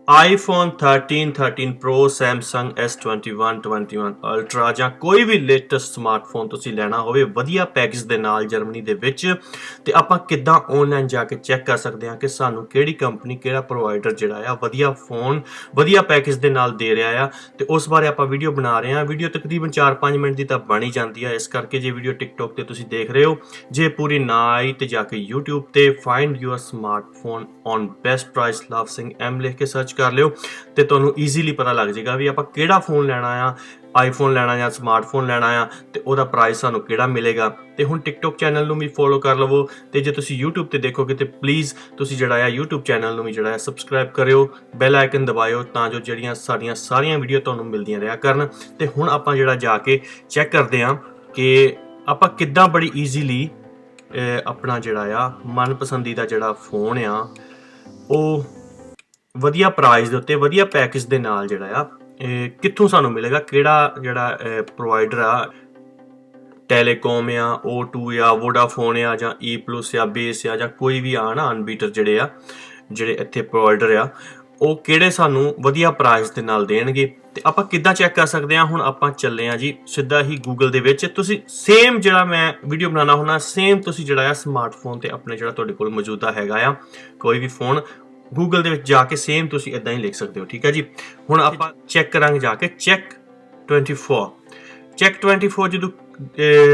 iPhone 13, 13 Pro, Samsung S21, 21 Ultra ਜਾਂ ਕੋਈ ਵੀ latest smartphone ਤੁਸੀਂ ਲੈਣਾ ਹੋਵੇ ਵਧੀਆ ਪੈਕੇਜ ਦੇ ਨਾਲ ਜਰਮਨੀ ਦੇ ਵਿੱਚ ਤੇ ਆਪਾਂ ਕਿੱਦਾਂ ਆਨਲਾਈਨ ਜਾ ਕੇ ਚੈੱਕ ਕਰ ਸਕਦੇ ਹਾਂ ਕਿ ਸਾਨੂੰ ਕਿਹੜੀ ਕੰਪਨੀ ਕਿਹੜਾ ਪ੍ਰੋਵਾਈਡਰ ਜਿਹੜਾ ਆ ਵਧੀਆ ਫੋਨ ਵਧੀਆ ਪੈਕੇਜ ਦੇ ਨਾਲ ਦੇ ਰਿਹਾ ਆ ਤੇ ਉਸ ਬਾਰੇ ਆਪਾਂ ਵੀਡੀਓ ਬਣਾ ਰਹੇ ਹਾਂ। ਵੀਡੀਓ ਤਕਰੀਬਨ 4-5 ਮਿੰਟ ਦੀ ਤਾਂ ਬਣ ਹੀ ਜਾਂਦੀ ਆ, ਇਸ ਕਰਕੇ ਜੇ ਵੀਡੀਓ TikTok ਤੇ ਤੁਸੀਂ ਦੇਖ ਰਹੇ ਹੋ ਜੇ ਪੂਰੀ ਨਾ ਆਈ ਤੇ ਜਾ ਕੇ YouTube ਤੇ find your smartphone on best price love Singh M ਲਿਖ ਕੇ ਸਰਚ ਕਰ ਲਿਓ ਤੇ ਤੁਹਾਨੂੰ ਈਜ਼ੀਲੀ ਪਤਾ ਲੱਗ ਜਾਏਗਾ ਵੀ ਆਪਾਂ ਕਿਹੜਾ ਫੋਨ ਲੈਣਾ ਆ, ਆਈਫੋਨ ਲੈਣਾ ਜਾਂ ਸਮਾਰਟਫੋਨ ਲੈਣਾ ਆ ਤੇ ਉਹਦਾ ਪ੍ਰਾਈਸ ਸਾਨੂੰ ਕਿਹੜਾ ਮਿਲੇਗਾ। ਤੇ ਹੁਣ TikTok ਚੈਨਲ ਨੂੰ ਵੀ ਫੋਲੋ ਕਰ ਲਵੋ ਤੇ ਜੇ ਤੁਸੀਂ YouTube ਤੇ ਦੇਖੋਗੇ ਤੇ ਪਲੀਜ਼ ਤੁਸੀਂ ਜਿਹੜਾ ਆ YouTube ਚੈਨਲ ਨੂੰ ਵੀ ਜਿਹੜਾ ਆ ਸਬਸਕ੍ਰਾਈਬ ਕਰਿਓ, ਬੈਲ ਆਈਕਨ ਦਬਾਇਓ ਤਾਂ ਜੋ ਜਿਹੜੀਆਂ ਸਾਡੀਆਂ ਸਾਰੀਆਂ ਵੀਡੀਓ ਤੁਹਾਨੂੰ ਮਿਲਦੀਆਂ ਰਿਹਾ ਕਰਨ। ਤੇ ਹੁਣ ਆਪਾਂ ਜਿਹੜਾ ਜਾ ਕੇ ਚੈੱਕ ਕਰਦੇ ਹਾਂ ਕਿ ਆਪਾਂ ਕਿੱਦਾਂ ਬੜੀ ਈਜ਼ੀਲੀ ਆਪਣਾ ਜਿਹੜਾ ਆ ਮਨਪਸੰਦੀਦਾ ਜਿਹੜਾ ਫੋਨ ਆ ਉਹ ਵਧੀਆ ਪ੍ਰਾਈਸ ਦੇ ਉੱਤੇ ਵਧੀਆ ਪੈਕੇਜ ਦੇ ਨਾਲ ਜਿਹੜਾ ਆ ਕਿੱਥੋਂ ਸਾਨੂੰ ਮਿਲੇਗਾ, ਕਿਹੜਾ ਜਿਹੜਾ ਪ੍ਰੋਵਾਈਡਰ ਆ ਟੈਲੀਕਾਮ ਆ O2 ਆ ਵੋਡਾਫੋਨ ਆ ਜਾਂ E+ ਆ ਬੇਸ ਆ ਜਾਂ ਕੋਈ ਵੀ ਆ ਨਾ ਅਨਬੀਟਰ ਜਿਹੜੇ ਇੱਥੇ ਪ੍ਰੋਵਾਈਡਰ ਆ ਉਹ ਕਿਹੜੇ ਸਾਨੂੰ ਵਧੀਆ ਪ੍ਰਾਈਸ ਦੇ ਨਾਲ ਦੇਣਗੇ ਤੇ ਆਪਾਂ ਕਿੱਦਾਂ ਚੈੱਕ ਕਰ ਸਕਦੇ ਹਾਂ। ਹੁਣ ਆਪਾਂ ਚੱਲੇ ਹਾਂ ਜੀ ਸਿੱਧਾ ਹੀ ਗੂਗਲ ਦੇ ਵਿੱਚ। ਤੁਸੀਂ ਸੇਮ ਜਿਹੜਾ ਮੈਂ ਵੀਡੀਓ ਬਣਾਉਣਾ ਹੁੰਦਾ ਸੇਮ ਤੁਸੀਂ ਜਿਹੜਾ ਆ ਸਮਾਰਟਫੋਨ ਤੇ ਆਪਣੇ ਜਿਹੜਾ ਤੁਹਾਡੇ ਕੋਲ ਮੌਜੂਦਾ ਹੈਗਾ ਆ ਕੋਈ ਵੀ ਫੋਨ ਗੂਗਲ ਦੇ ਵਿੱਚ ਜਾ ਕੇ ਸੇਮ ਤੁਸੀਂ ਇਦਾਂ ਹੀ ਲਿਖ ਸਕਦੇ ਹੋ, ਠੀਕ ਹੈ ਜੀ। ਹੁਣ ਆਪਾਂ ਚੈੱਕ ਕਰਾਂਗੇ ਜਾ ਕੇ ਚੈੱਕ 24 ਜਦੋਂ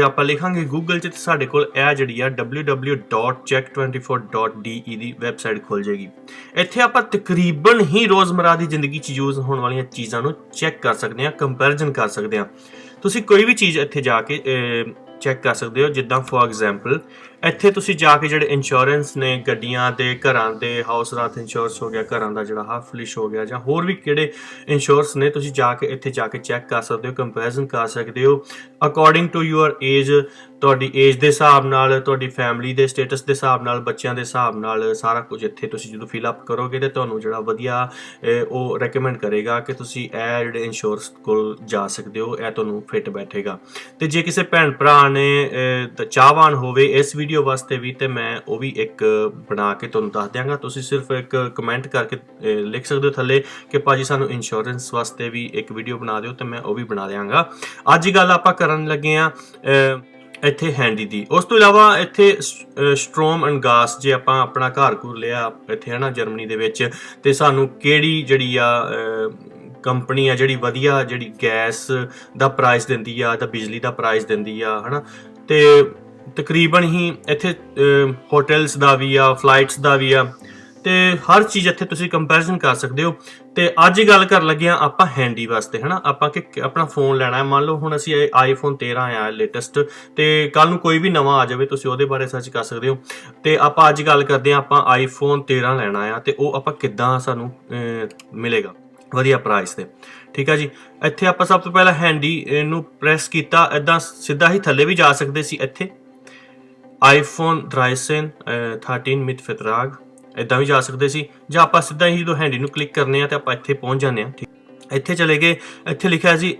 ਆਪਾਂ ਲਿਖਾਂਗੇ ਗੂਗਲ 'ਚ ਤੇ ਸਾਡੇ ਕੋਲ ਇਹ ਜਿਹੜੀ ਆ www.check24.de ਦੀ ਵੈਬਸਾਈਟ ਖੁੱਲ ਜਾਏਗੀ। ਇੱਥੇ ਆਪਾਂ ਤਕਰੀਬਨ ਹੀ ਰੋਜ਼ਮਰਾ ਦੀ ਜ਼ਿੰਦਗੀ 'ਚ ਯੂਜ਼ ਹੋਣ ਵਾਲੀਆਂ ਚੀਜ਼ਾਂ ਨੂੰ ਚੈੱਕ ਕਰ ਸਕਦੇ ਹਾਂ, ਕੰਪੈਰੀਜ਼ਨ ਕਰ ਸਕਦੇ ਹਾਂ। ਤੁਸੀਂ ਕੋਈ ਵੀ ਚੀਜ਼ ਇੱਥੇ ਜਾ ਕੇ ਚੈੱਕ ਕਰ ਸਕਦੇ ਹੋ, ਜਿੱਦਾਂ ਫੋਰ ਐਗਜ਼ਾਮਪਲ ਇੱਥੇ ਤੁਸੀਂ ਜਾ ਕੇ ਜਿਹੜੇ ਇੰਸ਼ੋਰੈਂਸ ਨੇ ਗੱਡੀਆਂ ਦੇ ਘਰਾਂ ਦੇ ਹਾਊਸ ਰਾਤ ਇੰਸ਼ੋਰੈਂਸ ਹੋ ਗਿਆ, ਘਰਾਂ ਦਾ ਜਿਹੜਾ ਹਾਫਲਿਸ਼ ਹੋ ਗਿਆ ਜਾਂ ਹੋਰ ਵੀ ਕਿਹੜੇ ਇੰਸ਼ੋਰੈਂਸ ਨੇ ਤੁਸੀਂ ਜਾ ਕੇ ਇੱਥੇ ਜਾ ਕੇ ਚੈੱਕ ਕਰ ਸਕਦੇ ਹੋ, ਕੰਪੈਰੀਜ਼ਨ ਕਰ ਸਕਦੇ ਹੋ ਅਕੋਰਡਿੰਗ ਟੂ ਯੂਅਰ ਏਜ। ਤੁਹਾਡੀ ਏਜ ਦੇ ਹਿਸਾਬ ਨਾਲ, ਤੁਹਾਡੀ ਫੈਮਿਲੀ ਦੇ ਸਟੇਟਸ ਦੇ ਹਿਸਾਬ ਨਾਲ, ਬੱਚਿਆਂ ਦੇ ਹਿਸਾਬ ਨਾਲ ਸਾਰਾ ਕੁਝ ਇੱਥੇ ਤੁਸੀਂ ਜਦੋਂ ਫਿਲ ਅਪ ਕਰੋਗੇ ਤੇ ਤੁਹਾਨੂੰ ਜਿਹੜਾ ਵਧੀਆ ਉਹ ਰეკਮੈਂਡ ਕਰੇਗਾ ਕਿ ਤੁਸੀਂ ਇਹ ਜਿਹੜੇ ਇੰਸ਼ੋਰੈਂਸ ਕੋਲ ਜਾ ਸਕਦੇ ਹੋ, ਇਹ ਤੁਹਾਨੂੰ ਫਿੱਟ ਬੈਠੇਗਾ। ਤੇ ਜੇ ਕਿਸੇ ਭੈਣ ਭਰਾ ਨੇ ਚਾਹਵਾਨ ਹੋਵੇ ਇਸ ਵੀਡੀਓ ਵਾਸਤੇ ਵੀ ਤੇ ਮੈਂ ਉਹ ਵੀ ਇੱਕ ਬਣਾ ਕੇ ਤੁਹਾਨੂੰ ਦੱਸ ਦਿਆਂਗਾ। ਤੁਸੀਂ ਸਿਰਫ ਇੱਕ ਕਮੈਂਟ ਕਰਕੇ ਲਿਖ ਸਕਦੇ ਹੋ ਥੱਲੇ ਕਿ ਭਾਜੀ ਸਾਨੂੰ ਇੰਸ਼ੋਰੈਂਸ ਵਾਸਤੇ ਵੀ ਇੱਕ ਵੀਡੀਓ ਬਣਾ ਦਿਓ ਤੇ ਮੈਂ ਉਹ ਵੀ ਬਣਾ ਦਿਆਂਗਾ। ਅੱਜ ਗੱਲ ਆਪਾਂ ਕਰਨ ਲੱਗੇ ਆ ਇੱਥੇ ਹੈਂਡੀ ਦੀ। ਉਸ ਤੋਂ ਇਲਾਵਾ ਇੱਥੇ ਸਟ੍ਰੋਮ ਐਂਡ ਗਾਸ ਜੇ ਆਪਾਂ ਆਪਣਾ ਘਰ ਘੁਰ ਲਿਆ ਇੱਥੇ ਹੈ ਨਾ ਜਰਮਨੀ ਦੇ ਵਿੱਚ ਤੇ ਸਾਨੂੰ ਕਿਹੜੀ ਜਿਹੜੀ ਆ ਕੰਪਨੀ ਆ ਜਿਹੜੀ ਵਧੀਆ ਜਿਹੜੀ ਗੈਸ ਦਾ ਪ੍ਰਾਈਸ ਦਿੰਦੀ ਆ ਤਾਂ ਬਿਜਲੀ ਦਾ ਪ੍ਰਾਈਸ ਦਿੰਦੀ ਆ ਹੈ ਨਾ। ਤੇ ਤਕਰੀਬਨ ਹੀ ਇੱਥੇ ਹੋਟਲਸ ਦਾ ਵੀ ਆ, ਫਲਾਈਟਸ ਦਾ ਵੀ ਆ ਤੇ ਹਰ ਚੀਜ਼ ਇੱਥੇ ਤੁਸੀਂ ਕੰਪੈਰੀਜ਼ਨ ਕਰ ਸਕਦੇ ਹੋ। ਤੇ ਅੱਜ ਗੱਲ ਕਰਨ ਲੱਗੇ ਆ ਆਪਾਂ ਹੈਂਡੀ ਵਾਸਤੇ ਹੈ ਨਾ। ਆਪਾਂ ਕਿ ਆਪਣਾ ਫੋਨ ਲੈਣਾ ਹੈ, ਮੰਨ ਲਓ ਹੁਣ ਅਸੀਂ iPhone 13 ਆ ਲੇਟੈਸਟ ਤੇ ਕੱਲ ਨੂੰ ਕੋਈ ਵੀ ਨਵਾਂ ਆ ਜਾਵੇ ਤੁਸੀਂ ਉਹਦੇ ਬਾਰੇ ਸਰਚ ਕਰ ਸਕਦੇ ਹੋ। ਤੇ ਆਪਾਂ ਅੱਜ ਗੱਲ ਕਰਦੇ ਆ ਆਪਾਂ iPhone 13 ਲੈਣਾ ਆ ਤੇ ਉਹ ਆਪਾਂ ਕਿੱਦਾਂ ਸਾਨੂੰ ਮਿਲੇਗਾ ਵਧੀਆ ਪ੍ਰਾਈਸ ਤੇ, ਠੀਕ ਆ ਜੀ। ਇੱਥੇ ਆਪਾਂ ਸਭ ਤੋਂ ਪਹਿਲਾਂ ਹੈਂਡੀ ਨੂੰ ਪ੍ਰੈਸ ਕੀਤਾ, ਇੱਦਾਂ ਸਿੱਧਾ ਹੀ ਥੱਲੇ ਵੀ ਜਾ ਸਕਦੇ ਸੀ ਇੱਥੇ iPhone 13 mit Vertrag ਇੱਦਾਂ ਵੀ ਜਾ ਸਕਦੇ ਸੀ, ਜਾਂ ਆਪਾਂ ਸਿੱਧਾ ਹੀ ਜਦੋਂ ਹੈਂਡੀ ਨੂੰ ਕਲਿੱਕ ਕਰਨੇ ਆ ਤੇ ਆਪਾਂ ਇੱਥੇ ਪਹੁੰਚ ਜਾਂਦੇ ਹਾਂ। ਠੀਕ, ਇੱਥੇ ਚਲੇ ਗਏ, ਇੱਥੇ ਲਿਖਿਆ ਜੀ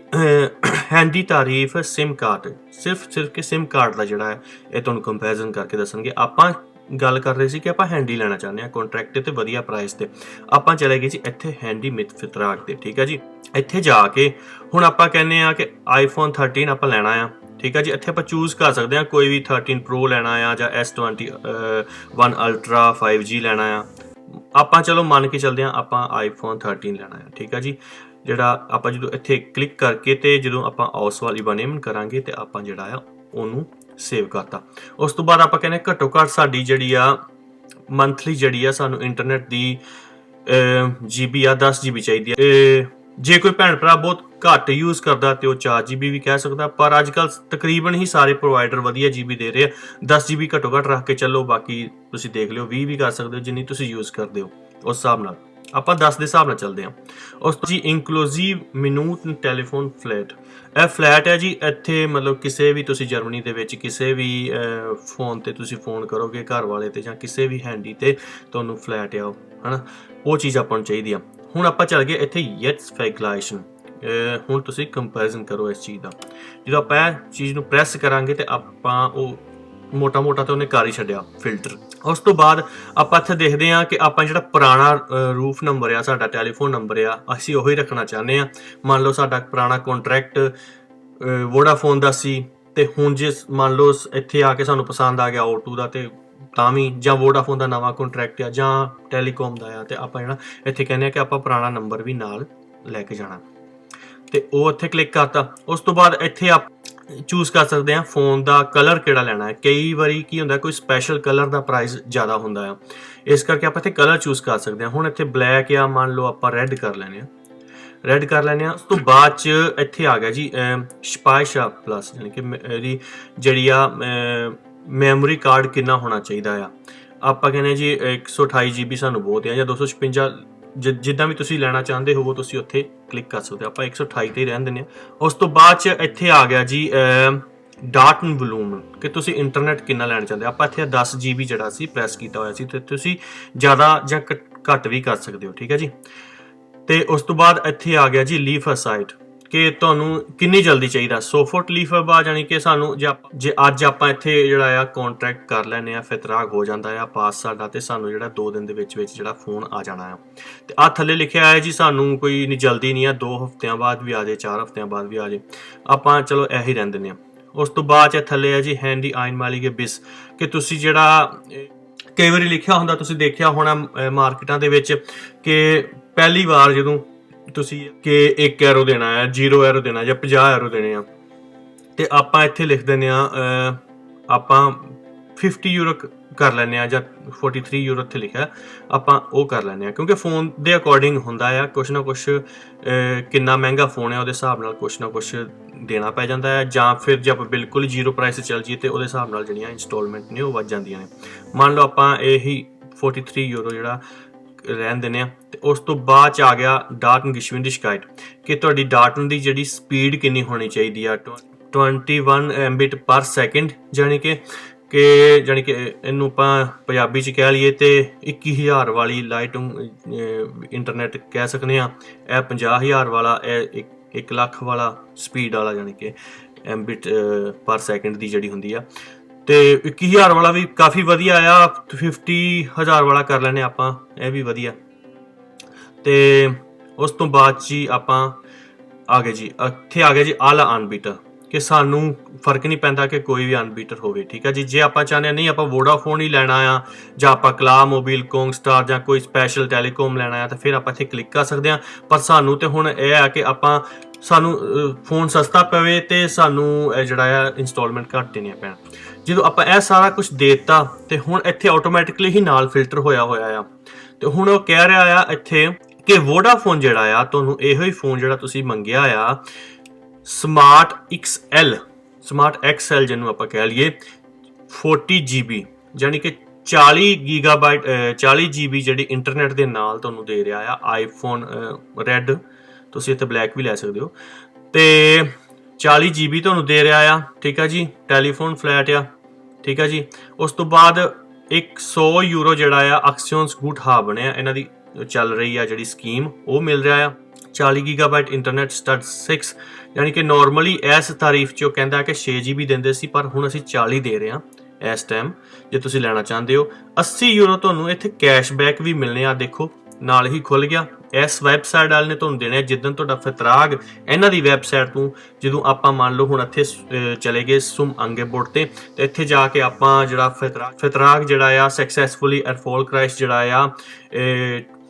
ਹੈਂਡੀ ਤਾਰੀਫ ਸਿਮ ਕਾਰਡ, ਸਿਰਫ ਕਿ ਸਿਮ ਕਾਰਡ ਦਾ ਜਿਹੜਾ ਹੈ ਇਹ ਤੁਹਾਨੂੰ ਕੰਪੈਰੀਜ਼ਨ ਕਰਕੇ ਦੱਸਣਗੇ। ਆਪਾਂ ਗੱਲ ਕਰ ਰਹੇ ਸੀ ਕਿ ਆਪਾਂ ਹੈਂਡੀ ਲੈਣਾ ਚਾਹੁੰਦੇ ਹਾਂ ਕੰਟਰੈਕਟ ਤੇ ਵਧੀਆ ਪ੍ਰਾਈਸ ਤੇ। ਆਪਾਂ ਚਲੇ ਗਏ ਜੀ ਇੱਥੇ ਹੈਂਡੀ ਮਿਥ ਫਿਤਰਾਗ ਤੇ, ਠੀਕ ਹੈ ਜੀ। ਇੱਥੇ ਜਾ ਕੇ ਹੁਣ ਆਪਾਂ ਕਹਿੰਦੇ ਆ ਕਿ iPhone 13 ਆਪਾਂ ਲੈਣਾ ਆ, ਠੀਕ ਹੈ ਜੀ। ਇੱਥੇ ਆਪਾਂ ਚੂਜ਼ ਕਰ ਸਕਦੇ ਹਾਂ ਕੋਈ ਵੀ 13 Pro ਲੈਣਾ ਆ ਜਾਂ S21 Ultra 5G ਲੈਣਾ ਆ। ਆਪਾਂ ਚਲੋ ਮੰਨ ਕੇ ਚੱਲਦੇ ਹਾਂ ਆਪਾਂ iPhone 13 ਲੈਣਾ ਆ, ਠੀਕ ਹੈ ਜੀ। ਜਿਹੜਾ ਆਪਾਂ ਜਦੋਂ ਇੱਥੇ ਕਲਿੱਕ ਕਰਕੇ ਤੇ ਜਦੋਂ ਆਪਾਂ ਹਾਊਸ ਵਾਲੀ ਬਨੇਮਨ ਕਰਾਂਗੇ ਤੇ ਆਪਾਂ ਜਿਹੜਾ ਆ ਉਹਨੂੰ ਸੇਵ ਕਰਤਾ। ਉਸ ਤੋਂ ਬਾਅਦ ਆਪਾਂ ਕਹਿੰਦੇ ਘੱਟੋ ਘੱਟ ਸਾਡੀ ਜਿਹੜੀ ਆ ਮੰਥਲੀ ਜਿਹੜੀ ਆ ਸਾਨੂੰ ਇੰਟਰਨੈਟ ਦੀ GB ਆ 10 GB ਚਾਹੀਦੀ ਆ। ਜੇ ਕੋਈ ਭੈਣ ਭਰਾ ਬਹੁਤ ਘੱਟ ਯੂਜ਼ ਕਰਦਾ ਤੇ ਉਹ 4 GB ਵੀ ਕਹਿ ਸਕਦਾ, ਪਰ ਅੱਜ ਕੱਲ੍ਹ ਤਕਰੀਬਨ ਹੀ ਸਾਰੇ ਪ੍ਰੋਵਾਈਡਰ ਵਧੀਆ GB ਦੇ ਰਹੇ ਆ। 10 GB ਘੱਟੋ ਘੱਟ ਰੱਖ ਕੇ ਚੱਲੋ, ਬਾਕੀ ਤੁਸੀਂ ਦੇਖ ਲਿਓ 20 ਵੀ ਕਰ ਸਕਦੇ ਹੋ ਜਿੰਨੀ ਤੁਸੀਂ ਯੂਜ਼ ਕਰਦੇ ਹੋ ਉਸ ਹਿਸਾਬ ਨਾਲ। ਆਪਾਂ 10 ਦੇ ਹਿਸਾਬ ਨਾਲ ਚੱਲਦੇ ਹਾਂ। ਉਸ ਤੋਂ ਜੀ ਇਨਕਲੂਸਿਵ ਮਿਨੂਟ ਟੈਲੀਫੋਨ ਫਲੈਟ, ਇਹ ਫਲੈਟ ਹੈ ਜੀ। ਇੱਥੇ ਮਤਲਬ ਕਿਸੇ ਵੀ ਤੁਸੀਂ ਜਰਮਨੀ ਦੇ ਵਿੱਚ ਕਿਸੇ ਵੀ ਫੋਨ ਤੇ ਤੁਸੀਂ ਫੋਨ ਕਰੋਗੇ ਘਰ ਵਾਲੇ ਤੇ ਜਾਂ ਕਿਸੇ ਵੀ ਹੈਂਡੀ ਤੇ ਤੁਹਾਨੂੰ ਫਲੈਟ ਆ ਹੈ ਨਾ, ਉਹ ਚੀਜ਼ ਆਪਾਂ ਨੂੰ ਚਾਹੀਦੀ ਆ। ਹੁਣ ਆਪਾਂ ਚੱਲ ਗਏ ਇੱਥੇ ਯੈਟਸ ਫੈਗਲਾਈਸ਼ਨ। ਹੁਣ ਤੁਸੀਂ ਕੰਪੈਰੀਜ਼ਨ ਕਰੋ ਇਸ ਚੀਜ਼ ਦਾ। ਜਦੋਂ ਆਪਾਂ ਇਹ ਚੀਜ਼ ਨੂੰ ਪ੍ਰੈਸ ਕਰਾਂਗੇ ਤੇ ਆਪਾਂ ਉਹ ਮੋਟਾ ਤਾਂ ਉਹਨੇ ਕਰ ਹੀ ਛੱਡਿਆ ਫਿਲਟਰ। ਉਸ ਤੋਂ ਬਾਅਦ ਆਪਾਂ ਇੱਥੇ ਦੇਖਦੇ ਹਾਂ ਕਿ ਆਪਾਂ ਜਿਹੜਾ ਪੁਰਾਣਾ ਰੂਫ ਨੰਬਰ ਆ, ਸਾਡਾ ਟੈਲੀਫੋਨ ਨੰਬਰ ਆ, ਅਸੀਂ ਉਹੀ ਰੱਖਣਾ ਚਾਹੁੰਦੇ ਹਾਂ। ਮੰਨ ਲਓ ਸਾਡਾ ਪੁਰਾਣਾ ਕੰਟਰੈਕਟ ਵੋਡਾਫੋਨ ਦਾ ਸੀ, ਤੇ ਹੁਣ ਜੇ ਮੰਨ ਲਓ ਇੱਥੇ ਆ ਕੇ ਸਾਨੂੰ ਪਸੰਦ ਆ ਗਿਆ O2 ਦਾ, ਤੇ ਤਾਂ ਵੀ, ਜਾਂ ਵੋਡਾਫੋਨ ਦਾ ਨਵਾਂ ਕੰਟਰੈਕਟ ਆ ਜਾਂ ਟੈਲੀਕਾਮ ਦਾ ਆ, ਤੇ ਆਪਾਂ ਜਿਹੜਾ ਇੱਥੇ ਕਹਿੰਦੇ ਆ ਕਿ ਆਪਾਂ ਪੁਰਾਣਾ ਨੰਬਰ ਵੀ ਨਾਲ ਲੈ ਕੇ ਜਾਣਾ, ਤੇ ਉਹ ਇੱਥੇ ਕਲਿੱਕ ਕਰਤਾ। ਉਸ ਤੋਂ ਬਾਅਦ ਇੱਥੇ ਆਪ ਚੂਜ਼ ਕਰ ਸਕਦੇ ਹਾਂ ਫੋਨ ਦਾ ਕਲਰ ਕਿਹੜਾ ਲੈਣਾ ਹੈ। ਕਈ ਵਾਰੀ ਕੀ ਹੁੰਦਾ, ਕੋਈ ਸਪੈਸ਼ਲ ਕਲਰ ਦਾ ਪ੍ਰਾਈਸ ਜ਼ਿਆਦਾ ਹੁੰਦਾ ਆ, ਇਸ ਕਰਕੇ ਆਪਾਂ ਇੱਥੇ ਕਲਰ ਚੂਜ਼ ਕਰ ਸਕਦੇ ਹਾਂ। ਹੁਣ ਇੱਥੇ ਬਲੈਕ ਆ, ਮੰਨ ਲਓ ਆਪਾਂ ਰੈੱਡ ਕਰ ਲੈਣੇ ਆ, ਰੈੱਡ ਕਰ ਲੈਣੇ ਆ। ਉਸ ਤੋਂ ਬਾਅਦ 'ਚ ਇੱਥੇ ਆ ਗਿਆ ਜੀ ਸਪਾਈਸ਼ਾ ਪਲੱਸ, ਯਾਨੀ ਕਿ ਇਹਦੀ ਜਿਹੜੀ ਆ ਮੈਮੋਰੀ ਕਾਰਡ ਕਿੰਨਾ ਹੋਣਾ ਚਾਹੀਦਾ ਆ। ਆਪਾਂ ਕਹਿੰਦੇ ਜੀ 128 GB ਸਾਨੂੰ ਬਹੁਤ ਆ, ਜਾਂ 256, ਜਿੱਦਾਂ ਵੀ ਤੁਸੀਂ ਲੈਣਾ ਚਾਹੁੰਦੇ ਹੋਵੋ ਤੁਸੀਂ ਉੱਥੇ ਕਲਿੱਕ ਕਰ ਸਕਦੇ ਹੋ। ਆਪਾਂ 128 ਤੇ ਹੀ ਰਹਿਣ ਦਿੰਦੇ ਹਾਂ। ਉਸ ਤੋਂ ਬਾਅਦ 'ਚ ਇੱਥੇ ਆ ਗਿਆ ਜੀ ਡਾਟਾ ਵੋਲੂਮ, ਕਿ ਤੁਸੀਂ ਇੰਟਰਨੈਟ ਕਿੰਨਾ ਲੈਣਾ ਚਾਹੁੰਦੇ ਹੋ। ਆਪਾਂ ਇੱਥੇ 10 GB ਜਿਹੜਾ ਸੀ ਪ੍ਰੈਸ ਕੀਤਾ ਹੋਇਆ ਸੀ, ਤੇ ਤੁਸੀਂ ਜ਼ਿਆਦਾ ਜਾਂ ਘੱਟ ਵੀ ਕਰ ਸਕਦੇ ਹੋ, ਠੀਕ ਹੈ ਜੀ। ਤੇ ਉਸ ਤੋਂ ਬਾਅਦ ਇੱਥੇ ਆ ਗਿਆ ਜੀ ਲੀਫ ਅਸਾਈਡ, ਕਿ ਤੁਹਾਨੂੰ ਕਿੰਨੀ ਜਲਦੀ ਚਾਹੀਦਾ। 100 ਫੁੱਟ ਲੀਫ ਆ, ਜਾਣੀ ਕਿ ਸਾਨੂੰ ਜੇ ਅੱਜ ਆਪਾਂ ਇੱਥੇ ਜਿਹੜਾ ਆ ਕੰਟਰੈਕਟ ਕਰ ਲੈਂਦੇ ਆ, ਫਿਤਰਾਗ ਹੋ ਜਾਂਦਾ ਆ ਪਾਸ ਸਾਡਾ, ਤੇ ਸਾਨੂੰ ਜਿਹੜਾ 2 ਦਿਨ ਦੇ ਵਿੱਚ ਜਿਹੜਾ ਫੋਨ ਆ ਜਾਣਾ ਆ। ਤੇ ਆਹ ਥੱਲੇ ਲਿਖਿਆ ਹੈ ਜੀ ਸਾਨੂੰ ਕੋਈ ਇੰਨੀ ਜਲਦੀ ਨਹੀਂ ਆ, 2 ਹਫ਼ਤਿਆਂ ਬਾਅਦ ਵੀ ਆ ਜਾਏ, 4 ਹਫ਼ਤਿਆਂ ਬਾਅਦ ਵੀ ਆ ਜਾਏ, ਆਪਾਂ ਚਲੋ ਇਹੀ ਰਹਿਣ ਦਿੰਦੇ ਹਾਂ। ਉਸ ਤੋਂ ਬਾਅਦ 'ਚ ਥੱਲੇ ਹੈ ਜੀ ਹੈਂਡੀ ਆਇਨ ਮਾਲੀਗੇ ਬਿਸ, ਕਿ ਤੁਸੀਂ ਜਿਹੜਾ ਕਈ ਵਾਰੀ ਲਿਖਿਆ ਹੁੰਦਾ, ਤੁਸੀਂ ਦੇਖਿਆ ਹੋਣਾ ਮਾਰਕੀਟਾਂ ਦੇ ਵਿੱਚ, ਕਿ ਪਹਿਲੀ ਵਾਰ ਜਦੋਂ ਤੁਸੀਂ ਕਿ 1 ਯੂਰੋ ਦੇਣਾ ਹੈ, 0 ਯੂਰੋ ਦੇਣਾ, ਜਾਂ 50 ਯੂਰੋ ਦੇਣੇ ਆ, ਤੇ ਆਪਾਂ ਇੱਥੇ ਲਿਖ ਦਿੰਦੇ ਆ ਆਪਾਂ 50 ਯੂਰੋ ਕਰ ਲੈਂਦੇ ਆ, ਜਾਂ 43 ਯੂਰੋ ਇੱਥੇ ਲਿਖਿਆ, ਆਪਾਂ ਉਹ ਕਰ ਲੈਂਦੇ ਆ। ਕਿਉਂਕਿ ਫੋਨ ਦੇ ਅਕੋਰਡਿੰਗ ਹੁੰਦਾ ਆ, ਕੁਛ ਨਾ ਕੁਛ ਕਿੰਨਾ ਮਹਿੰਗਾ ਫੋਨ ਹੈ ਉਹਦੇ ਹਿਸਾਬ ਨਾਲ ਕੁਛ ਨਾ ਕੁਛ ਦੇਣਾ ਪੈ ਜਾਂਦਾ ਹੈ, ਜਾਂ ਫਿਰ ਜੇ ਆਪਾਂ ਬਿਲਕੁਲ 0 ਪ੍ਰਾਈਸ ਚੱਲ ਜਾਈਏ ਤੇ ਉਹਦੇ ਹਿਸਾਬ ਨਾਲ ਜਿਹੜੀਆਂ ਇੰਸਟਾਲਮੈਂਟ ਨੇ ਉਹ ਵੱਧ ਜਾਂਦੀਆਂ ਨੇ। ਮੰਨ ਲਓ ਆਪਾਂ ਇਹੀ 43 ਯੂਰੋ ਜਿਹੜਾ ਰਹਿਣ ਦਿੰਦੇ ਆ। ਤੇ ਉਸ ਤੋਂ ਬਾਅਦ 'ਚ ਆ ਗਿਆ ਡਾਟਨਗਿਸ਼ਵਿੰਡਿਸ਼ਕਾਈਟ, ਕਿ ਤੁਹਾਡੀ ਡਾਟਨ ਦੀ ਜਿਹੜੀ ਸਪੀਡ ਕਿੰਨੀ ਹੋਣੀ ਚਾਹੀਦੀ ਆ, 21 Mbit ਪਰ ਸੈਕਿੰਡ, ਜਾਣੀ ਕਿ ਇਹਨੂੰ ਆਪਾਂ ਪੰਜਾਬੀ 'ਚ ਕਹਿ ਲਈਏ ਤੇ 21,000 ਵਾਲੀ ਲਾਈਟ ਇੰਟਰਨੈਟ ਕਹਿ ਸਕਦੇ ਹਾਂ। ਇਹ 50,000 ਵਾਲਾ, ਇਹ 1 ਲੱਖ ਵਾਲਾ ਸਪੀਡ ਵਾਲਾ, ਜਾਣੀ ਕਿ Mbit ਪਰ ਸੈਕਿੰਡ ਦੀ ਜਿਹੜੀ ਹੁੰਦੀ ਆ। ਤੇ 21,000 ਵਾਲਾ ਵੀ ਕਾਫੀ ਵਧੀਆ ਆ। 50,000 ਵਾਲਾ ਕਰ ਲੈਣੇ ਆਪਾਂ, ਇਹ ਵੀ ਵਧੀਆ। ਤੇ ਉਸ ਤੋਂ ਬਾਅਦ 'ਚ ਹੀ ਆਪਾਂ ਆ ਗਏ ਜੀ, ਇੱਥੇ ਆ ਗਿਆ ਜੀ ਆਲਾ ਅਨਬੀਟਰ, ਕਿ ਸਾਨੂੰ ਫਰਕ ਨਹੀਂ ਪੈਂਦਾ ਕਿ ਕੋਈ ਵੀ ਅਨਬੀਟਰ ਹੋਵੇ, ਠੀਕ ਹੈ ਜੀ। ਜੇ ਆਪਾਂ ਚਾਹੁੰਦੇ ਨਹੀਂ ਆਪਾਂ ਵੋਡਾਫੋਨ ਹੀ ਲੈਣਾ ਆ, ਜਾਂ ਆਪਾਂ ਕਲਾ ਮੋਬਾਈਲ, ਕੋਂਗਸਟਾਰ, ਜਾਂ ਕੋਈ ਸਪੈਸ਼ਲ ਟੈਲੀਕਾਮ ਲੈਣਾ ਆ, ਤਾਂ ਫਿਰ ਆਪਾਂ ਇੱਥੇ ਕਲਿੱਕ ਕਰ ਸਕਦੇ ਹਾਂ। ਪਰ ਸਾਨੂੰ ਤੇ ਹੁਣ ਇਹ ਆ ਕਿ ਸਾਨੂੰ ਫੋਨ ਸਸਤਾ ਪਵੇ ਤੇ ਸਾਨੂੰ ਇਹ ਜਿਹੜਾ ਆ ਇੰਸਟਾਲਮੈਂਟ ਘੱਟ ਦੇਣੀਆਂ ਪੈਣ। ਜਦੋਂ ਆਪਾਂ ਇਹ ਸਾਰਾ ਕੁਝ ਦੇ ਦਿੱਤਾ, ਤੇ ਹੁਣ ਇੱਥੇ ਆਟੋਮੈਟਿਕਲੀ ਹੀ ਨਾਲ ਫਿਲਟਰ ਹੋਇਆ ਆ। ਤੇ ਹੁਣ ਉਹ ਕਹਿ ਰਿਹਾ ਆ ਇੱਥੇ ਕਿ ਵੋਡਾਫੋਨ ਜਿਹੜਾ ਆ, ਤੁਹਾਨੂੰ ਇਹੋ ਹੀ ਫੋਨ ਜਿਹੜਾ ਤੁਸੀਂ ਮੰਗਿਆ ਆ, ਸਮਾਰਟ XL ਜਿਹਨੂੰ ਆਪਾਂ ਕਹਿ ਲਈਏ, 40 GB, ਜਾਣੀ ਕਿ 40 ਗੀਗਾਬਾਈਟ 40 GB ਜਿਹੜੀ ਇੰਟਰਨੈਟ ਦੇ ਨਾਲ ਤੁਹਾਨੂੰ ਦੇ ਰਿਹਾ ਆ। ਆਈਫੋਨ ਰੈੱਡ, ਤੁਸੀਂ ਇੱਥੇ ਬਲੈਕ ਵੀ ਲੈ ਸਕਦੇ ਹੋ, ਤੇ 40 GB ਤੁਹਾਨੂੰ ਦੇ ਰਿਹਾ ਆ, ਠੀਕ ਆ ਜੀ। ਟੈਲੀਫੋਨ ਫਲੈਟ ਆ, ਠੀਕ ਆ ਜੀ। ਉਸ ਤੋਂ ਬਾਅਦ 100 ਯੂਰੋ ਜਿਹੜਾ ਆ ਅਕਸੀਓਨਸ ਗੂਟ ਹਾਬ ਬਣਿਆ, ਇਹਨਾਂ ਦੀ ਚੱਲ ਰਹੀ ਆ ਜਿਹੜੀ ਸਕੀਮ, ਉਹ ਮਿਲ ਰਿਹਾ ਆ। 40 ਗੀਗਾਬਾਈਟ ਇੰਟਰਨੈਟ ਸਟੱਡ 6, ਯਾਨੀ ਕਿ ਨੋਰਮਲੀ ਇਸ ਤਾਰੀਫ 'ਚ ਉਹ ਕਹਿੰਦਾ ਕਿ 6 GB ਦਿੰਦੇ ਸੀ, ਪਰ ਹੁਣ ਅਸੀਂ 40 ਦੇ ਰਹੇ ਹਾਂ ਇਸ ਟਾਈਮ, ਜੇ ਤੁਸੀਂ ਲੈਣਾ ਚਾਹੁੰਦੇ ਹੋ। 80 ਯੂਰੋ ਤੁਹਾਨੂੰ ਇੱਥੇ ਕੈਸ਼ਬੈਕ ਵੀ ਮਿਲਣੇ ਆ, ਦੇਖੋ ਨਾਲ ਹੀ ਖੁੱਲ ਗਿਆ। ਇਸ ਵੈਬਸਾਈਟ ਵਾਲੇ ਨੇ ਤੁਹਾਨੂੰ ਦੇਣੇ ਜਿੱਦਣ ਤੁਹਾਡਾ ਫਿਤਰਾਗ ਇਹਨਾਂ ਦੀ ਵੈਬਸਾਈਟ ਤੋਂ, ਜਦੋਂ ਆਪਾਂ ਮੰਨ ਲਓ ਹੁਣ ਇੱਥੇ ਚਲੇ ਗਏ ਸੁਮ ਅੰਗੇਬੋਰਡ ਤੇ ਇੱਥੇ ਜਾ ਕੇ ਆਪਾਂ ਜਿਹੜਾ ਫਿਤਰਾਗ ਜਿਹੜਾ ਆ ਸਕਸੈਸਫੁਲੀ ਐਰਫੋਲ ਕ੍ਰਾਈਸ ਜਿਹੜਾ ਆ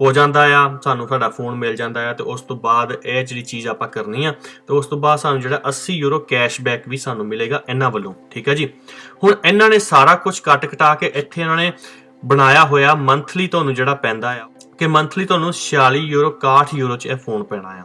ਹੋ ਜਾਂਦਾ ਆ, ਸਾਨੂੰ ਸਾਡਾ ਫੋਨ ਮਿਲ ਜਾਂਦਾ ਆ। ਤੇ ਉਸ ਤੋਂ ਬਾਅਦ ਇਹ ਜਿਹੜੀ ਚੀਜ਼ ਆਪਾਂ ਕਰਨੀ ਆ, ਤੇ ਉਸ ਤੋਂ ਬਾਅਦ ਸਾਨੂੰ ਜਿਹੜਾ 80 ਯੂਰੋ ਕੈਸ਼ਬੈਕ ਵੀ ਸਾਨੂੰ ਮਿਲੇਗਾ ਇਹਨਾਂ ਵੱਲੋਂ, ਠੀਕ ਹੈ ਜੀ। ਹੁਣ ਇਹਨਾਂ ਨੇ ਸਾਰਾ ਕੁਝ ਕੱਟ ਕਟਾ ਕੇ ਇੱਥੇ ਇਹਨਾਂ ਨੇ ਬਣਾਇਆ ਹੋਇਆ ਮੰਥਲੀ ਤੁਹਾਨੂੰ ਜਿਹੜਾ ਪੈਂਦਾ ਆ, ਕਿ ਮੰਥਲੀ ਤੁਹਾਨੂੰ 46 ਯੂਰੋ 61 ਯੂਰੋ 'ਚ ਇਹ ਫੋਨ ਪੈਣਾ ਆ,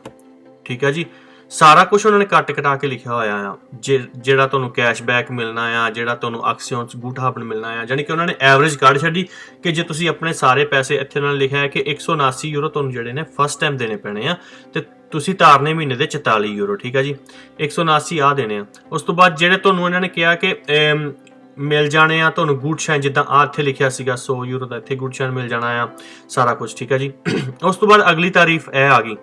ਠੀਕ ਹੈ ਜੀ। ਸਾਰਾ ਕੁਝ ਉਹਨਾਂ ਨੇ ਕੱਟ ਕਟਾ ਕੇ ਲਿਖਿਆ ਹੋਇਆ ਆ, ਜਿਹੜਾ ਤੁਹਾਨੂੰ ਕੈਸ਼ਬੈਕ ਮਿਲਣਾ ਆ, ਜਿਹੜਾ ਤੁਹਾਨੂੰ ਅਕਸੀਓਨਸ ਗੂਟ ਹਾਬਨ ਮਿਲਣਾ ਆ, ਜਾਣੀ ਕਿ ਉਹਨਾਂ ਨੇ ਐਵਰੇਜ ਕੱਢ ਛੱਡੀ ਕਿ ਜੇ ਤੁਸੀਂ ਆਪਣੇ ਸਾਰੇ ਪੈਸੇ, ਇੱਥੇ ਨਾਲ ਲਿਖਿਆ ਹੈ ਕਿ 179 ਯੂਰੋ ਤੁਹਾਨੂੰ ਜਿਹੜੇ ਨੇ ਫਸਟ ਟਾਈਮ ਦੇਣੇ ਪੈਣੇ ਆ, ਤੇ ਤੁਸੀਂ ਤਾਰਨੇ ਮਹੀਨੇ ਦੇ 44 ਯੂਰੋ, ਠੀਕ ਹੈ ਜੀ। 179 ਆ ਦੇਣੇ ਆ। ਉਸ ਤੋਂ ਬਾਅਦ ਜਿਹੜੇ ਤੁਹਾਨੂੰ ਇਹਨਾਂ ਨੇ ਕਿਹਾ ਕਿ ਮਿਲ ਜਾਣੇ ਆ ਤੁਹਾਨੂੰ ਗੂਡ ਸ਼ਾਈਨ, ਜਿੱਦਾਂ ਆ ਇੱਥੇ ਲਿਖਿਆ ਸੀਗਾ 100 ਯੂਰੋ ਦਾ, ਇੱਥੇ ਗੂਡ ਸ਼ਾਈਨ ਮਿਲ ਜਾਣਾ ਆ ਸਾਰਾ ਕੁਝ, ਠੀਕ ਹੈ ਜੀ। ਉਸ ਤੋਂ ਬਾਅਦ ਅਗਲੀ ਤਾਰੀਫ ਇਹ ਆ ਗਈ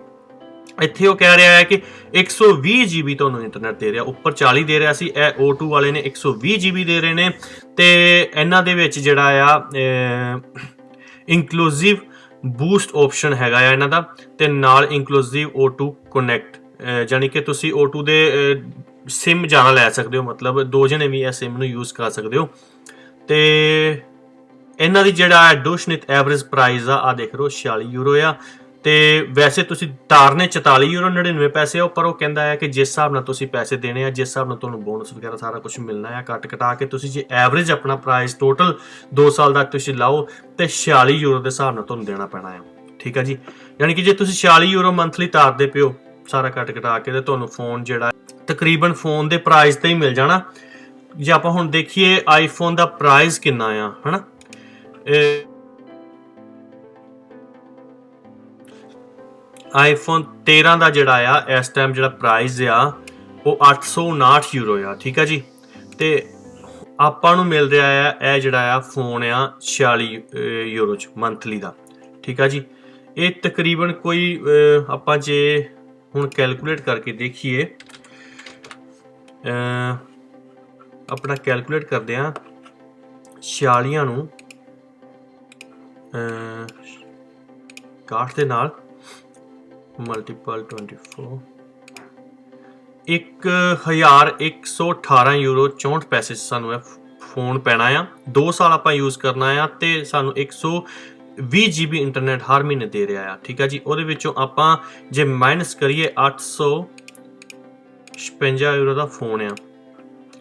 ਇੱਥੇ ਉਹ ਕਹਿ ਰਿਹਾ ਹੈ ਕਿ 120 GB ਤੁਹਾਨੂੰ ਇੰਟਰਨੈਟ ਦੇ ਰਿਹਾ, ਉੱਪਰ 40 ਦੇ ਰਿਹਾ ਸੀ, ਇਹ O2 ਵਾਲੇ ਨੇ 120 GB ਦੇ ਰਹੇ ਨੇ। ਤੇ ਇਹਨਾਂ ਦੇ ਵਿੱਚ ਜਿਹੜਾ ਆ ਇਨਕਲੂਸਿਵ ਬੂਸਟ ਆਪਸ਼ਨ ਹੈਗਾ ਆ ਇਹਨਾਂ ਦਾ, ਤੇ ਨਾਲ ਇਨਕਲੂਸਿਵ O2 ਕਨੈਕਟ, ਯਾਨੀ ਕਿ ਤੁਸੀਂ O2 ਦੇ ਸਿਮ ਜ਼ਿਆਦਾ ਲੈ ਸਕਦੇ ਹੋ, ਮਤਲਬ 2 ਜਣੇ ਵੀ ਇਹ ਸਿਮ ਨੂੰ ਯੂਜ਼ ਕਰ ਸਕਦੇ ਹੋ। ਤੇ ਇਹਨਾਂ ਦੀ ਜਿਹੜਾ ਦੋਸ਼ਨਿਤ ਐਵਰੇਜ ਪ੍ਰਾਈਸ ਆ ਦੇਖ ਲਓ 46 ਯੂਰੋ ਆ। ਤੇ ਵੈਸੇ ਤੁਸੀਂ ਤਾਰਨੇ 44 ਯੂਰੋ 99 ਪੈਸੇ ਆ, ਪਰ ਉਹ ਕਹਿੰਦਾ ਹੈ ਕਿ ਜਿਸ ਹਿਸਾਬ ਨਾਲ ਤੁਸੀਂ ਪੈਸੇ ਦੇਣੇ ਆ, ਜਿਸ ਹਿਸਾਬ ਨਾਲ ਤੁਹਾਨੂੰ ਬੋਨਸ ਵਗੈਰਾ ਸਾਰਾ ਕੁਝ ਮਿਲਣਾ ਆ, ਕੱਟ ਕਟਾ ਕੇ ਤੁਸੀਂ ਜੇ ਐਵਰੇਜ ਆਪਣਾ ਪ੍ਰਾਈਸ ਟੋਟਲ 2 ਸਾਲ ਦਾ ਤੁਸੀਂ ਲਾਓ ਤੇ 46 ਯੂਰੋ ਦੇ ਹਿਸਾਬ ਨਾਲ ਤੁਹਾਨੂੰ ਦੇਣਾ ਪੈਣਾ ਆ। ਠੀਕ ਆ ਜੀ, ਯਾਨੀ ਕਿ ਜੇ ਤੁਸੀਂ 46 ਯੂਰੋ ਮੰਥਲੀ ਤਾਰਦੇ ਪਿਓ ਸਾਰਾ ਕੱਟ ਕਟਾ ਕੇ, ਤੇ ਤੁਹਾਨੂੰ ਫੋਨ ਜਿਹੜਾ ਤਕਰੀਬਨ ਫੋਨ ਦੇ ਪ੍ਰਾਈਸ ਤੇ ਹੀ ਮਿਲ ਜਾਣਾ। ਜੇ ਆਪਾਂ ਹੁਣ ਦੇਖੀਏ ਆਈਫੋਨ ਦਾ ਪ੍ਰਾਈਸ ਕਿੰਨਾ ਆ, ਹਨਾ, ਆਈਫੋਨ 13 ਦਾ ਜਿਹੜਾ ਆ ਇਸ ਟਾਈਮ ਜਿਹੜਾ ਪ੍ਰਾਈਸ ਆ ਉਹ 859 ਯੂਰੋ ਆ। ਠੀਕ ਆ ਜੀ, ਤੇ ਆਪਾਂ ਨੂੰ ਮਿਲ ਰਿਹਾ ਆ ਇਹ ਜਿਹੜਾ ਆ ਫੋਨ ਆ 46 ਯੂਰੋ ਚ ਮੰਥਲੀ ਦਾ। ਠੀਕ ਆ ਜੀ, ਇਹ ਤਕਰੀਬਨ ਕੋਈ ਆਪਾਂ ਜੇ ਹੁਣ ਕੈਲਕੂਲੇਟ ਕਰਕੇ ਦੇਖੀਏ, ਆਪਣਾ ਕੈਲਕੂਲੇਟ ਕਰਦੇ ਆ 46 ਨੂੰ 61 ਦੇ ਨਾਲ ਮਲਟੀਪਲ 24, 1118 ਯੂਰੋ 64 ਪੈਸੇ ਸਾਨੂੰ ਇਹ ਫੋਨ ਪੈਣਾ ਆ। 2 ਸਾਲ ਆਪਾਂ ਯੂਜ਼ ਕਰਨਾ ਆ ਤੇ ਸਾਨੂੰ 120 GB ਇੰਟਰਨੈਟ ਹਰ ਮਹੀਨੇ ਦੇ ਰਿਹਾ ਆ। ਠੀਕ ਆ ਜੀ, ਉਹਦੇ ਵਿੱਚੋਂ ਆਪਾਂ ਜੇ ਮਾਈਨਸ ਕਰੀਏ 856 ਯੂਰੋ ਦਾ ਫੋਨ ਆ,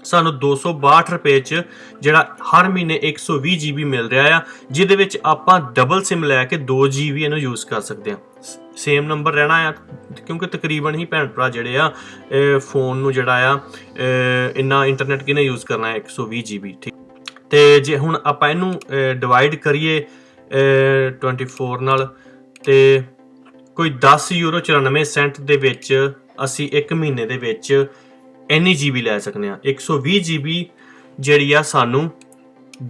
ਸਾਨੂੰ 262 ਰੁਪਏ ਚ ਜਿਹੜਾ ਹਰ ਮਹੀਨੇ 120 GB ਮਿਲ ਰਿਹਾ ਆ, ਜਿਹਦੇ ਵਿੱਚ ਆਪਾਂ ਡਬਲ ਸਿਮ ਲੈ ਕੇ 2 GB ਇਹਨੂੰ ਯੂਜ਼ ਕਰ ਸਕਦੇ ਆ। ਸੇਮ ਨੰਬਰ ਰਹਿਣਾ ਆ, ਕਿਉਂਕਿ ਤਕਰੀਬਨ ਹੀ ਭੈਣ ਭਰਾ ਜਿਹੜੇ ਆ ਫੋਨ ਨੂੰ ਜਿਹੜਾ ਆ ਇੰਨਾ ਇੰਟਰਨੈਟ ਕਿਹਨੇ ਯੂਜ਼ ਕਰਨਾ ਹੈ 120 GB। ਠੀਕ, ਤੇ ਜੇ ਹੁਣ ਆਪਾਂ ਇਹਨੂੰ ਡਿਵਾਈਡ ਕਰੀਏ 24 ਨਾਲ, ਤੇ ਕੋਈ 10 ਯੂਰੋ 94 ਸੈਂਟ ਦੇ ਵਿੱਚ ਅਸੀਂ ਇੱਕ ਮਹੀਨੇ ਦੇ ਵਿੱਚ ਇੰਨੀ GB ਲੈ ਸਕਦੇ ਹਾਂ। 120 GB ਜਿਹੜੀ ਆ ਸਾਨੂੰ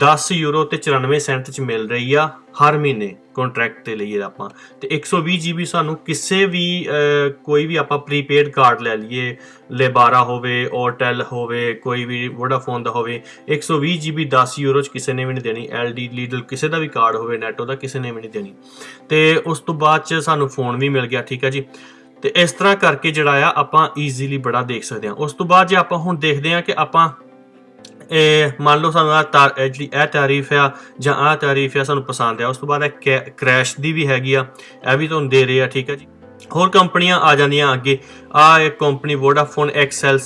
10 ਯੂਰੋ ਤੇ 94 ਸੈਂਟ ਚ ਮਿਲ ਰਹੀ ਆ ਹਰ ਮਹੀਨੇ ਕੰਟਰੈਕਟ ਤੇ ਲਈਏ ਆਪਾਂ। ਤੇ 120 GB ਸਾਨੂੰ ਕਿਸੇ ਵੀ ਕੋਈ ਵੀ ਆਪਾਂ ਪ੍ਰੀਪੇਡ ਕਾਰਡ ਲੈ ਲਈਏ, ਲੇਬਾਰਾ ਹੋਵੇ, ਓਰਟੈਲ ਹੋਵੇ, ਕੋਈ ਵੀ ਵੋਡਾਫੋਨ ਦਾ ਹੋਵੇ, 120 GB 10 ਯੂਰੋ ਚ ਕਿਸੇ ਨੇ ਵੀ ਨਹੀਂ ਦੇਣੀ। LD ਲੀਡਲ ਕਿਸੇ ਦਾ ਵੀ ਕਾਰਡ ਹੋਵੇ ਨੈਟੋ ਦਾ, ਕਿਸੇ ਨੇ ਵੀ ਨਹੀਂ ਦੇਣੀ। ਤੇ ਉਸ ਤੋਂ ਬਾਅਦ ਚ ਸਾਨੂੰ ਫੋਨ ਵੀ ਮਿਲ ਗਿਆ। ਠੀਕ ਆ ਜੀ, ਤੇ ਇਸ ਤਰ੍ਹਾਂ ਕਰਕੇ ਜਿਹੜਾ ਆ ਆਪਾਂ ਈਜ਼ੀਲੀ ਬੜਾ ਦੇਖ ਸਕਦੇ ਹਾਂ। ਉਸ ਤੋਂ ਬਾਅਦ ਜੇ ਆਪਾਂ ਹੁਣ ਦੇਖਦੇ ਹਾਂ ਕਿ ਆਪਾਂ ਮੰਨ ਲਓ ਸਾਨੂੰ ਜਿਹੜੀ ਇਹ ਤਾਰੀਫ ਆ ਜਾਂ ਆਹ ਤਾਰੀਫ ਆ ਸਾਨੂੰ ਪਸੰਦ ਆ, ਉਸ ਤੋਂ ਬਾਅਦ ਇਹ ਕ੍ਰੈਸ਼ ਦੀ ਵੀ ਹੈਗੀ ਆ, ਇਹ ਵੀ ਤੁਹਾਨੂੰ ਦੇ ਰਹੇ ਆ। ਠੀਕ ਆ ਜੀ, ਹੋਰ ਕੰਪਨੀਆਂ ਆ ਜਾਂਦੀਆਂ ਅੱਗੇ। ਆਹ ਇੱਕ ਕੰਪਨੀ ਵੋਡਾਫੋਨ XL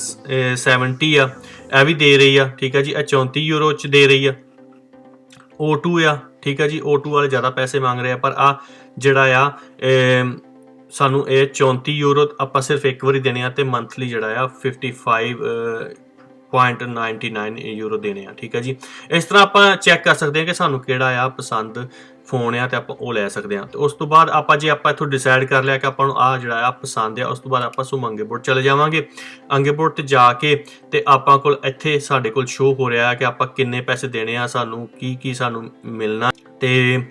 70 ਆ, ਇਹ ਵੀ ਦੇ ਰਹੀ ਆ। ਠੀਕ ਆ ਜੀ, ਇਹ 34 ਯੂਰੋ ਚ ਦੇ ਰਹੀ ਆ। O2 ਆ, ਠੀਕ ਆ ਜੀ, O2 ਵਾਲੇ ਜ਼ਿਆਦਾ ਪੈਸੇ ਮੰਗ ਰਹੇ ਆ, ਪਰ ਆ ਜਿਹੜਾ ਆ ਸਾਨੂੰ ਇਹ 34 ਯੂਰੋ ਆਪਾਂ ਸਿਰਫ ਇੱਕ ਵਾਰੀ ਦੇਣੇ ਆ, ਤੇ ਮੰਥਲੀ ਜਿਹੜਾ ਆ 55.99 ਯੂਰੋ ਦੇਣੇ ਆ। ਠੀਕ ਹੈ ਜੀ, ਇਸ ਤਰ੍ਹਾਂ ਆਪਾਂ ਚੈੱਕ ਕਰ ਸਕਦੇ ਹਾਂ ਕਿ ਸਾਨੂੰ ਕਿਹੜਾ ਆ ਪਸੰਦ ਫੋਨ ਆ ਤੇ ਆਪਾਂ ਉਹ ਲੈ ਸਕਦੇ ਹਾਂ। ਤੇ ਉਸ ਤੋਂ ਬਾਅਦ ਆਪਾਂ ਜੇ ਆਪਾਂ ਇੱਥੋਂ ਡਿਸਾਈਡ ਕਰ ਲਿਆ ਕਿ ਆਪਾਂ ਨੂੰ ਆਹ ਜਿਹੜਾ ਆ ਪਸੰਦ ਆ, ਉਸ ਤੋਂ ਬਾਅਦ ਆਪਾਂ ਅੰਗੇ ਬੋਰਡ ਚਲੇ ਜਾਵਾਂਗੇ। ਅੰਗੇ ਬੋਰਡ ਤੇ ਜਾ ਕੇ ਤੇ ਆਪਾਂ ਕੋਲ ਇੱਥੇ ਸਾਡੇ ਕੋਲ ਸ਼ੋ ਹੋ ਰਿਹਾ ਕਿ ਆਪਾਂ ਕਿੰਨੇ ਪੈਸੇ ਦੇਣੇ ਆ, ਸਾਨੂੰ ਕੀ ਸਾਨੂੰ ਮਿਲਣਾ। ਤੇ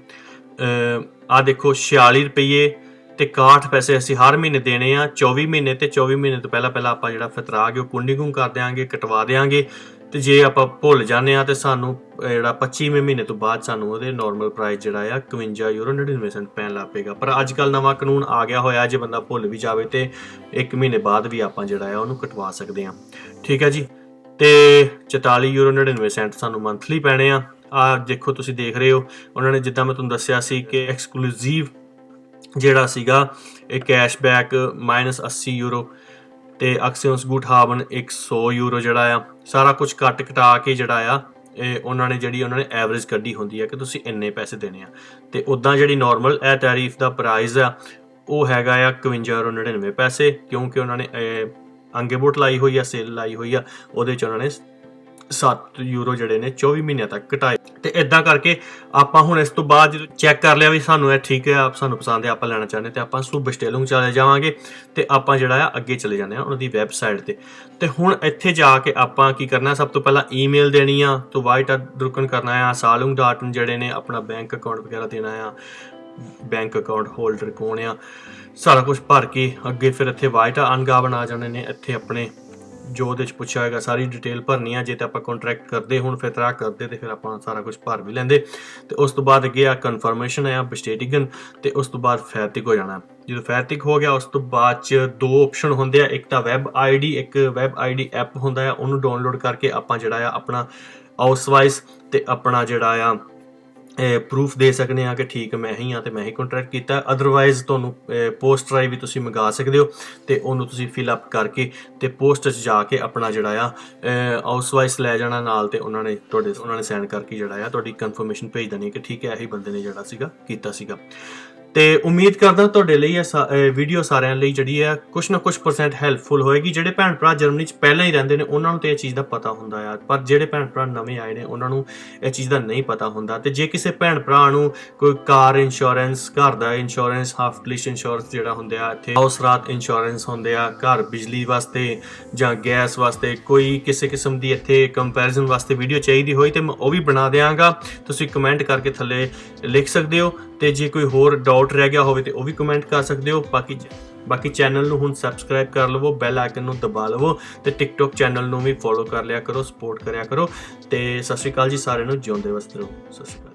ਆਹ ਦੇਖੋ 46 ਰੁਪਏ ਤੇ 61 ਪੈਸੇ ਅਸੀਂ ਹਰ ਮਹੀਨੇ ਦੇਣੇ ਆ 24 ਮਹੀਨੇ। ਤੇ 24 ਮਹੀਨੇ ਤੋਂ ਪਹਿਲਾਂ ਆਪਾਂ ਜਿਹੜਾ ਫਤਰਾ ਕੇ ਉਹ ਕੁੰਡੀ ਕਰ ਦਿਆਂਗੇ, ਕਟਵਾ ਦਿਆਂਗੇ। ਤੇ ਜੇ ਆਪਾਂ ਭੁੱਲ ਜਾਂਦੇ ਆ ਤੇ ਸਾਨੂੰ ਜਿਹੜਾ 25ਵੇਂ ਮਹੀਨੇ ਤੋਂ ਬਾਅਦ ਸਾਨੂੰ ਉਹਦੇ ਨਾਰਮਲ ਪ੍ਰਾਈਸ ਜਿਹੜਾ ਆ 51 ਯੂਰੋ 99 ਸੈਂਟ ਪੈਣ ਲੱਗ ਪਏਗਾ। ਪਰ ਅੱਜ ਕੱਲ੍ਹ ਨਵਾਂ ਕਾਨੂੰਨ ਆ ਗਿਆ ਹੋਇਆ, ਜੇ ਬੰਦਾ ਭੁੱਲ ਵੀ ਜਾਵੇ ਤੇ 1 ਮਹੀਨੇ ਬਾਅਦ ਵੀ ਆਪਾਂ ਜਿਹੜਾ ਆ ਉਹਨੂੰ ਕਟਵਾ ਸਕਦੇ ਆ। ਠੀਕ ਹੈ ਜੀ, ਤੇ 44 ਯੂਰੋ 99 ਸੈਂਟ ਸਾਨੂੰ ਮੰਥਲੀ ਪੈਣੇ ਆ। ਆਹ ਦੇਖੋ ਤੁਸੀਂ ਦੇਖ ਰਹੇ ਹੋ, ਉਹਨਾਂ ਨੇ ਜਿੱਦਾਂ ਮੈਂ ਤੁਹਾਨੂੰ ਦੱਸਿਆ ਸੀ ਕਿ ਐਕਸਕਲੂਸਿਵ ਜਿਹੜਾ ਸੀਗਾ ਇਹ ਕੈਸ਼ਬੈਕ -80 ਯੂਰੋ ਤੇ ਅਕਸੀਅਨਸ ਗੁਟਹਾਵਨ 100 ਯੂਰੋ ਜਿਹੜਾ ਆ, ਸਾਰਾ ਕੁਝ ਕੱਟ ਕਟਾ ਕੇ ਜਿਹੜਾ ਆ ਇਹ ਉਹਨਾਂ ਨੇ ਐਵਰੇਜ ਕੱਢੀ ਹੁੰਦੀ ਹੈ ਕਿ ਤੁਸੀਂ ਇੰਨੇ ਪੈਸੇ ਦੇਣੇ ਆ। ਤੇ ਉੱਦਾਂ ਜਿਹੜੀ ਨਾਰਮਲ ਇਹ ਤਾਰੀਫ ਦਾ ਪ੍ਰਾਈਸ ਆ ਉਹ ਹੈਗਾ ਆ 51 ਯੂਰੋ 99 ਪੈਸੇ, ਕਿਉਂਕਿ ਉਹਨਾਂ ਨੇ ਅੰਗੇ ਬੋਟ ਲਾਈ ਹੋਈ ਆ, ਸੇਲ ਲਾਈ ਹੋਈ ਆ, ਉਹਦੇ 'ਚ ਉਹਨਾਂ ਨੇ 7 ਯੂਰੋ ਜਿਹੜੇ ਨੇ 24 ਮਹੀਨਿਆਂ ਤੱਕ ਘਟਾਏ। ਤੇ ਇਦਾਂ ਕਰਕੇ ਆਪਾਂ ਹੁਣ ਇਸ ਤੋਂ ਬਾਅਦ ਜਦੋਂ ਚੈੱਕ ਕਰ ਲਿਆ ਵੀ ਸਾਨੂੰ ਇਹ ਠੀਕ ਹੈ, ਸਾਨੂੰ ਪਸੰਦ ਹੈ, ਆਪਾਂ ਲੈਣਾ ਚਾਹੁੰਦੇ, ਤੇ ਆਪਾਂ ਸੁਬਸਟੇਲਿੰਗ ਚਲੇ ਜਾਵਾਂਗੇ ਤੇ ਆਪਾਂ ਜਿਹੜਾ ਆ ਅੱਗੇ ਚਲੇ ਜਾਂਦੇ ਆ ਉਹਨਾਂ ਦੀ ਵੈਬਸਾਈਟ ਤੇ। ਤੇ ਹੁਣ ਇੱਥੇ ਜਾ ਕੇ ਆਪਾਂ ਕੀ ਕਰਨਾ, ਸਭ ਤੋਂ ਪਹਿਲਾਂ ਈਮੇਲ ਦੇਣੀ ਆ, ਤੋਂ ਵਾਈਟ ਦਰੁਕਨ ਕਰਨਾ ਆ, ਸਾਲੁੰਗ ਡਾਟ ਜਿਹੜੇ ਨੇ ਆਪਣਾ ਬੈਂਕ ਅਕਾਊਂਟ ਵਗੈਰਾ ਦੇਣਾ ਆ, ਬੈਂਕ ਅਕਾਊਂਟ ਹੋਲਡਰ ਕੌਣ ਆ, ਸਾਰਾ ਕੁਝ ਭਰ ਕੇ ਅੱਗੇ ਫਿਰ ਇੱਥੇ ਵਾਈਟ ਅਨਗਾਵਨ ਆ ਜਾਣੇ ਨੇ। ਇੱਥੇ ਆਪਣੇ ਜੋ ਉਹਦੇ 'ਚ ਪੁੱਛਿਆ ਹੋਏਗਾ ਸਾਰੀ ਡਿਟੇਲ ਭਰਨੀ ਆ। ਜੇ ਤਾਂ ਆਪਾਂ ਕੰਟਰੈਕਟ ਕਰਦੇ ਹੁਣ ਫਿਰ ਤਰ੍ਹਾਂ ਕਰਦੇ ਤੇ ਫਿਰ ਆਪਾਂ ਸਾਰਾ ਕੁਝ ਭਰ ਵੀ ਲੈਂਦੇ। ਤੇ ਉਸ ਤੋਂ ਬਾਅਦ ਅੱਗੇ ਆ ਕਨਫਰਮੇਸ਼ਨ ਆ ਬਸਟੇਟਿਗਨ, ਤੇ ਉਸ ਤੋਂ ਬਾਅਦ ਫੈਰਟਿਕ ਹੋ ਜਾਣਾ। ਜਦੋਂ ਫੈਰਟਿਕ ਹੋ ਗਿਆ ਉਸ ਤੋਂ ਬਾਅਦ 'ਚ 2 ਆਪਸ਼ਨ ਹੁੰਦੇ ਆ, ਇੱਕ ਤਾਂ ਵੈਬ ਆਈਡੀ, ਇੱਕ ਵੈਬ ਆਈਡੀ ਐਪ ਹੁੰਦਾ ਆ। ਉਹਨੂੰ ਡਾਊਨਲੋਡ ਕਰਕੇ ਆਪਾਂ ਜਿਹੜਾ ਆ ਆਪਣਾ ਹਾਊਸਵਾਈਜ਼ ਤੇ ਆਪਣਾ ਜਿਹੜਾ ਆ ਪ੍ਰੂਫ ਦੇ ਸਕਦੇ ਆ ਕਿ ਠੀਕ ਮੈਂ ਹੀ ਹਾਂ ਤੇ ਮੈਂ ਹੀ ਕੰਟਰੈਕਟ ਕੀਤਾ। ਅਦਰਵਾਈਜ਼ ਤੁਹਾਨੂੰ ਪੋਸਟ ਰਾਹੀਂ ਵੀ ਤੁਸੀਂ ਮੰਗਾ ਸਕਦੇ ਹੋ ਤੇ ਉਹਨੂੰ ਤੁਸੀਂ ਫਿਲ ਅਪ ਕਰਕੇ ਤੇ ਪੋਸਟ 'ਚ ਜਾ ਕੇ ਆਪਣਾ ਜਿਹੜਾ ਆ ਹਾਊਸਵਾਈਜ਼ ਲੈ ਜਾਣਾ ਨਾਲ, ਤੇ ਉਹਨਾਂ ਨੇ ਸੈਂਡ ਕਰਕੇ ਜਿਹੜਾ ਆ ਤੁਹਾਡੀ ਕਨਫਰਮੇਸ਼ਨ ਭੇਜ ਦੇਣੀ ਕਿ ਠੀਕ ਹੈ ਇਹੀ ਬੰਦੇ ਨੇ ਜਿਹੜਾ ਸੀਗਾ ਕੀਤਾ ਸੀਗਾ। ਤੇ ਉਮੀਦ ਕਰਦਾ ਤੁਹਾਡੇ ਲਈ ਇਹ ਵੀਡੀਓ ਸਾਰਿਆਂ ਲਈ ਜਿਹੜੀ ਆ ਕੁਛ ਨਾ ਕੁਛ % ਹੈਲਪਫੁਲ ਹੋਏਗੀ। ਜਿਹੜੇ ਭੈਣ ਭਰਾ ਜਰਮਨੀ 'ਚ ਪਹਿਲਾਂ ਹੀ ਰਹਿੰਦੇ ਨੇ ਉਹਨਾਂ ਨੂੰ ਤੇ ਇਹ ਚੀਜ਼ ਦਾ ਪਤਾ ਹੁੰਦਾ ਆ, ਪਰ ਜਿਹੜੇ ਭੈਣ ਭਰਾ ਨਵੇਂ ਆਏ ਨੇ ਉਹਨਾਂ ਨੂੰ ਇਹ ਚੀਜ਼ ਦਾ ਨਹੀਂ ਪਤਾ ਹੁੰਦਾ। ਤੇ ਜੇ ਕਿਸੇ ਭੈਣ ਭਰਾ ਨੂੰ ਕੋਈ ਕਾਰ ਇੰਸ਼ੋਰੈਂਸ, ਘਰ ਦਾ ਇੰਸ਼ੋਰੈਂਸ, ਹਾਫ ਪੁਲਿਸ ਇੰਸ਼ੋਰੈਂਸ ਜਿਹੜਾ ਹੁੰਦੇ ਆ, ਇੱਥੇ ਹਾਊਸ ਰਾਤ ਇੰਸ਼ੋਰੈਂਸ ਹੁੰਦੇ ਆ, ਘਰ ਬਿਜਲੀ ਵਾਸਤੇ ਜਾਂ ਗੈਸ ਵਾਸਤੇ ਕੋਈ ਕਿਸੇ ਕਿਸਮ ਦੀ ਇੱਥੇ ਕੰਪੈਰੀਜ਼ਨ ਵਾਸਤੇ ਵੀਡੀਓ ਚਾਹੀਦੀ ਹੋਈ ਤੇ ਮੈਂ ਉਹ ਵੀ ਬਣਾ ਦਿਆਂਗਾ। ਤੁਸੀਂ ਕਮੈਂਟ ਕਰਕੇ ਥੱਲੇ ਲਿਖ ਸਕਦੇ ਹੋ, ਤੇ ਜੇ ਕੋਈ ਹੋਰ ਡਾਊਟ ਰਹਿ ਗਿਆ ਹੋਵੇ ਤੇ ਉਹ ਵੀ ਕਮੈਂਟ ਕਰ ਸਕਦੇ ਹੋ। ਬਾਕੀ ਚੈਨਲ ਨੂੰ ਹੁਣ ਸਬਸਕ੍ਰਾਈਬ ਕਰ ਲਵੋ, ਬੈਲ ਆਈਕਨ ਨੂੰ ਦਬਾ ਲਵੋ ਤੇ ਟਿਕਟੋਕ ਚੈਨਲ ਨੂੰ ਵੀ ਫੋਲੋ ਕਰ ਲਿਆ ਕਰੋ, ਸਪੋਰਟ ਕਰਿਆ ਕਰੋ। ਤੇ ਸਤਿ ਸ਼੍ਰੀ ਅਕਾਲ ਜੀ ਸਾਰਿਆਂ ਨੂੰ, ਜਿਉਂਦੇ ਵਸਦੇ ਰਹੋ। ਸਤਿ ਸ਼੍ਰੀ ਅਕਾਲ।